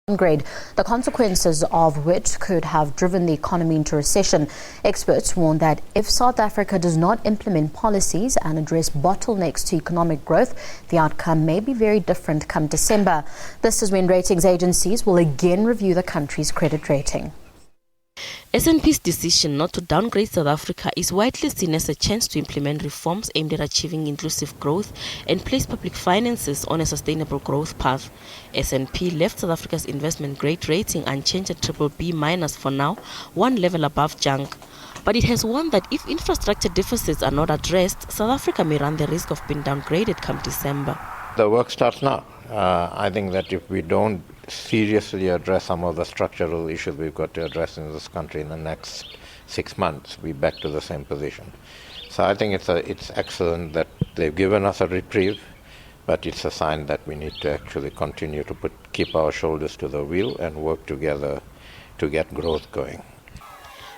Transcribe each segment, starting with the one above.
Downgrade, the consequences of which could have driven the economy into recession. Experts warn that if South Africa does not implement policies and address bottlenecks to economic growth, the outcome may be very different come December. This is when ratings agencies will again review the country's credit rating. S&P's decision not to downgrade South Africa is widely seen as a chance to implement reforms aimed at achieving inclusive growth and place public finances on a sustainable growth path. S&P left South Africa's investment grade rating unchanged at BBB- for now, one level above junk. But it has warned that if infrastructure deficits are not addressed, South Africa may run the risk of being downgraded come December. The work starts now. I think that if we don't seriously address some of the structural issues we've got to address in this country in the next 6 months, we're back to the same position. So I think it's excellent that they've given us a reprieve, but it's a sign that we need to actually continue to keep our shoulders to the wheel and work together to get growth going.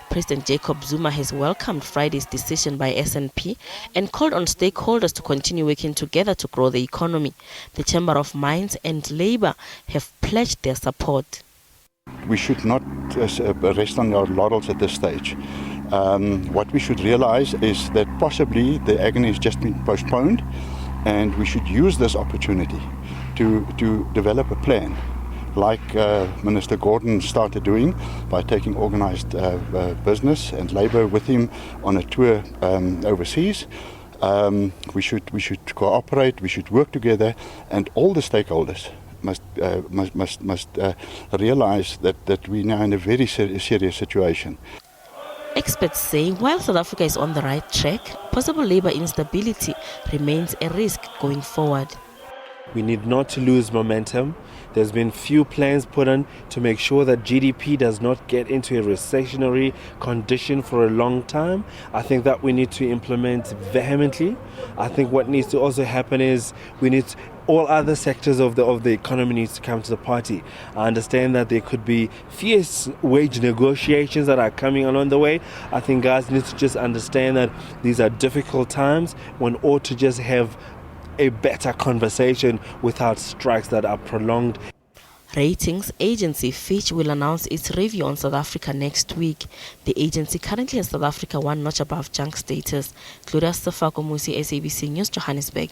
President Jacob Zuma has welcomed Friday's decision by S&P and called on stakeholders to continue working together to grow the economy. The Chamber of Mines and Labour have pledged their support. We should not rest on our laurels at this stage. What we should realize is that possibly the agony has just been postponed, and we should use this opportunity to develop a plan, like Minister Gordon started doing by taking organised business and labour with him on a tour overseas. We should cooperate, we should work together, and all the stakeholders must realise that we're now in a very serious situation. Experts say while South Africa is on the right track, possible labour instability remains a risk going forward. We need not to lose momentum. There's been few plans put on to make sure that GDP does not get into a recessionary condition for a long time. I think that we need to implement vehemently. I think what needs to also happen is all other sectors of the economy needs to come to the party. I understand that there could be fierce wage negotiations that are coming along the way. I think guys need to just understand that these are difficult times when ought to just have a better conversation without strikes that are prolonged. Ratings agency Fitch will announce its review on South Africa next week. The agency currently has South Africa one notch above junk status. Gloria Musi, SABC News, Johannesburg.